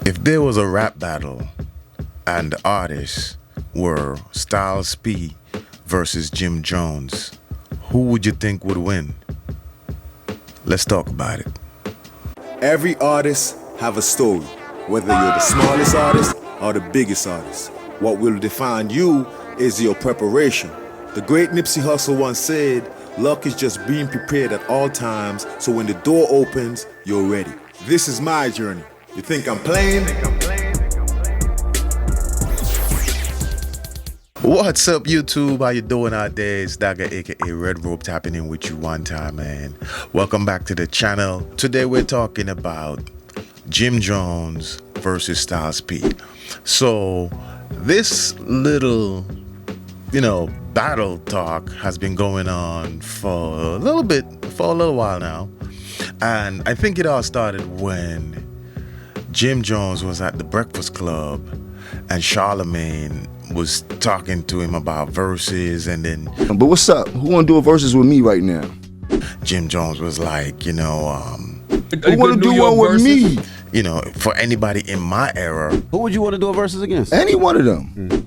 If there was a rap battle and the artists were Styles P versus Jim Jones, who would you think would win? Let's talk about it. Every artist have a story, whether you're the smallest artist or the biggest artist. What will define you is your preparation. The great Nipsey Hussle once said, luck is just being prepared at all times, so when the door opens, you're ready. This is my journey. You think I'm playing? What's up, YouTube? How you doing out there? It's Dagger, aka Red Rope, tapping in with you one time, man. Welcome back to the channel. Today we're talking about Jim Jones versus Styles P. So this little, battle talk has been going on for a little while now. And I think it all started when Jim Jones was at the Breakfast Club and Charlemagne was talking to him about Versez, and then... But what's up? Who wanna do a Versez with me right now? Jim Jones was like, who wanna do one with me? For anybody in my era... Who would you want to do a Versez against? Any one of them.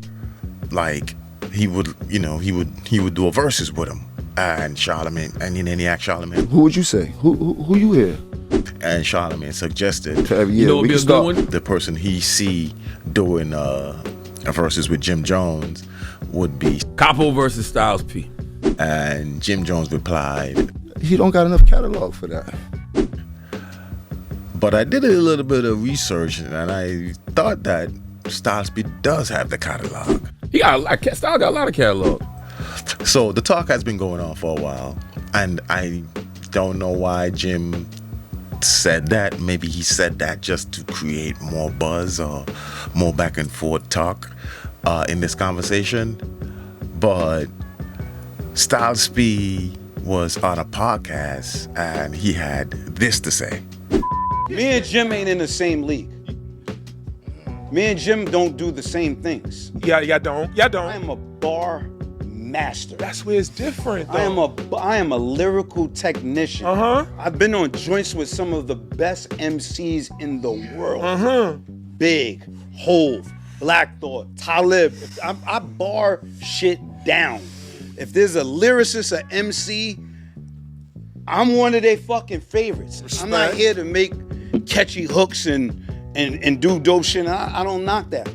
Like, he would do a Versez with him. And Charlemagne, and then he asked Charlemagne... Who would you say? Who you hear? And Charlemagne suggested... What would be a good one? The person he see doing a Versez with Jim Jones would be Capo versus Styles P. And Jim Jones replied, he don't got enough catalog for that. But I did a little bit of research and I thought that Styles P does have the catalog. Styles got a lot of catalog. So the talk has been going on for a while, and I don't know why Jim said that. Maybe he said that just to create more buzz or more back and forth talk in this conversation. But Styles P was on a podcast and he had this to say. Me and Jim ain't in the same league. Me and Jim don't do the same things. Y'all don't. I am a bar master. That's where it's different, though. I am a lyrical technician. I've been on joints with some of the best MCs in the world. Big, Hove, Black Thought, Talib. I bar shit down. If there's a lyricist, an MC, I'm one of their fucking favorites. Respect. I'm not here to make catchy hooks and do dope shit. I don't knock that.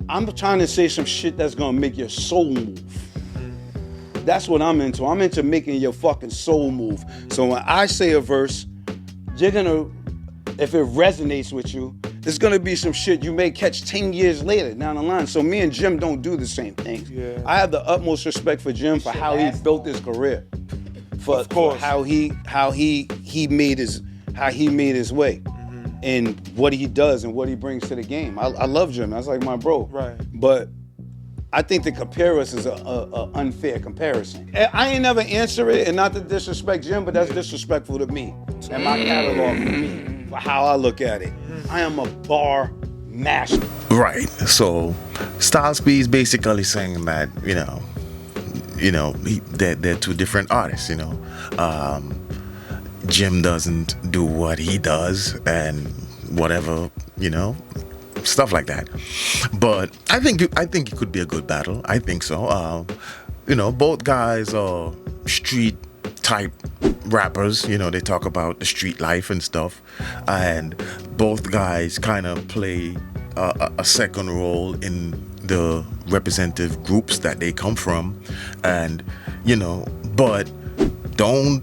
I'm trying to say some shit that's gonna make your soul move. That's what I'm into. I'm into making your fucking soul move. So when I say a verse, you're gonna, if it resonates with you, there's gonna be some shit you may catch 10 years later down the line. So me and Jim don't do the same things. Yeah. I have the utmost respect for Jim for how he built his career. For how he made his way. And what he does and what he brings to the game. I love Jim. That's like my bro. Right. But I think to compare us is a unfair comparison. I ain't never answer it, and not to disrespect Jim, but that's disrespectful to me and my catalog for me, for how I look at it. I am a bar master. Right. So Styles P is basically saying that they're two different artists. Jim doesn't do what he does, and whatever, stuff like that. But I think it could be a good battle. I think so. Both guys are street type rappers. They talk about the street life and stuff, and both guys kind of play a second role in the representative groups that they come from, and but don't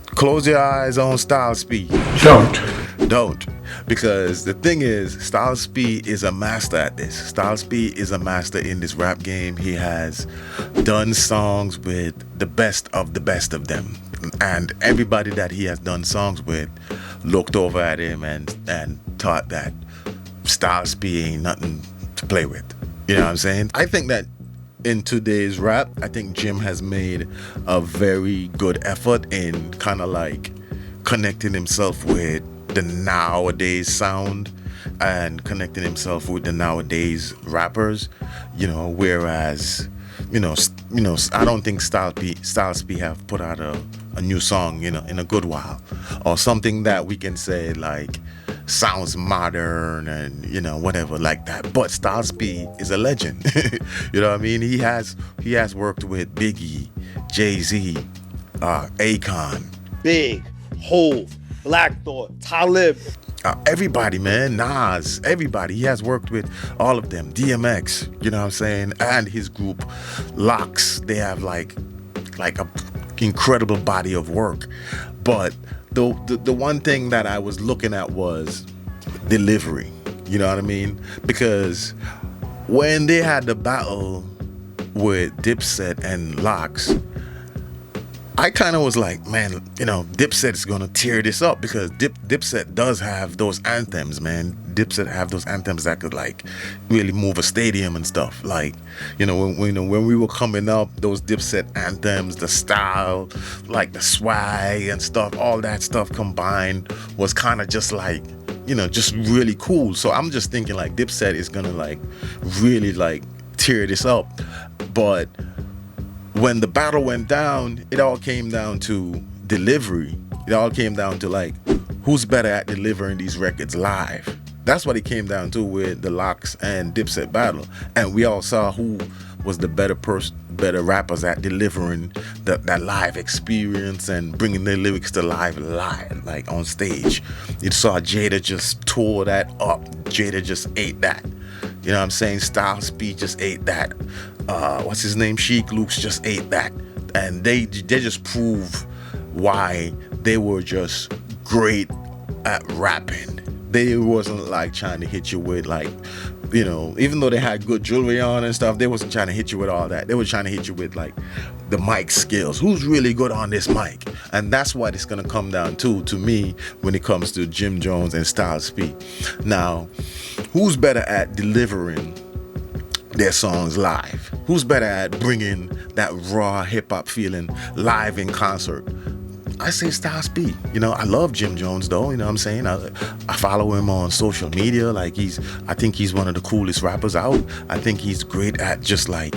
close your eyes on Styles P. Don't. Because the thing is, Styles P is a master at this. Styles P is a master in this rap game. He has done songs with the best of them. And everybody that he has done songs with looked over at him and thought that Styles P ain't nothing to play with. You know what I'm saying? I think that in today's rap, I think Jim has made a very good effort in kind of like connecting himself with the nowadays sound and connecting himself with the nowadays rappers, whereas, I don't think Styles P have put out a new song, in a good while, or something that we can say like sounds modern and whatever like that. But Styles P is a legend. You know what I mean? He has worked with Biggie, Jay-Z, Akon, Big, Hove, Black Thought, Talib. Everybody, man, Nas, everybody. He has worked with all of them. DMX, you know what I'm saying? And his group, Locks. They have like a incredible body of work. But the one thing that I was looking at was delivery. You know what I mean? Because when they had the battle with Dipset and Locks, I kind of was like, man, Dipset is going to tear this up because Dipset does have those anthems, man. Dipset have those anthems that could like really move a stadium and stuff. Like, when we were coming up, those Dipset anthems, the style, like the swag and stuff, all that stuff combined was kind of just like, just really cool. So I'm just thinking like Dipset is going to like really like tear this up. But when the battle went down, it all came down to delivery. It all came down to like, who's better at delivering these records live? That's what it came down to with the Locks and Dipset battle. And we all saw who was the better rappers at delivering that live experience and bringing their lyrics to live, like on stage. You saw Jada just tore that up. Jada just ate that. You know what I'm saying? Styles P just ate that. What's his name? Sheik Luke's just ate that. And they just prove why they were just great at rapping. They wasn't like trying to hit you with like, even though they had good jewelry on and stuff, they wasn't trying to hit you with all that. They were trying to hit you with like the mic skills. Who's really good on this mic? And that's what it's gonna come down to me, when it comes to Jim Jones and Styles P. Now, who's better at delivering their songs live? Who's better at bringing that raw hip-hop feeling live in concert? I say Styles P. I love Jim Jones though, you know what I'm saying? I follow him on social media. Like I think he's one of the coolest rappers out. I think he's great at just like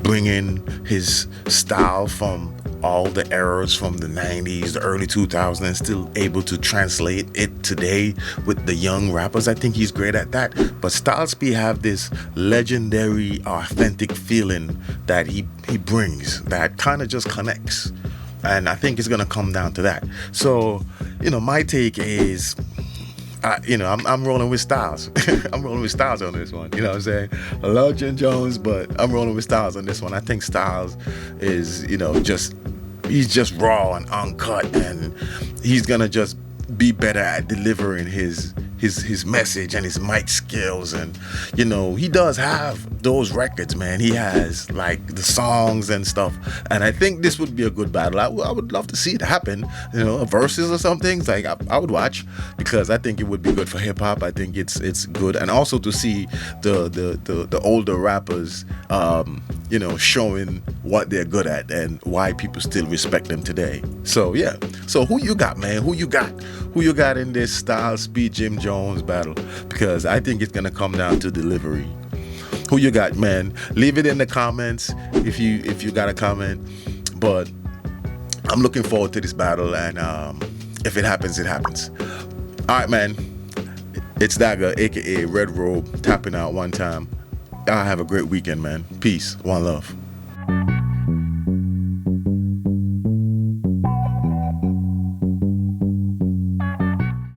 bringing his style from all the eras from the 90s, the early 2000s, and still able to translate it today with the young rappers. I think he's great at that. But Styles P have this legendary, authentic feeling that he brings that kind of just connects. And I think it's gonna come down to that. So, my take is, I'm rolling with Styles. I'm rolling with Styles on this one. You know what I'm saying? I love Jim Jones, but I'm rolling with Styles on this one. I think Styles is, he's just raw and uncut, and he's gonna just be better at delivering his message and his mic skills. And he does have those records, man. He has like the songs and stuff, and I think this would be a good battle. I would love to see it happen, a Versez or something. Like I would watch, because I think it would be good for hip-hop. I think it's good, and also to see the older rappers showing what they're good at and why people still respect them today. So yeah, so who you got, man? Who you got in this Styles P Jim Jones battle? Because I think it's gonna come down to delivery. Who you got, man? Leave it in the comments if you got a comment. But I'm looking forward to this battle, and if it happens, it happens. All right, man. It's Dagger, aka Red Robe, tapping out one time. Y'all have a great weekend, man. Peace. One love.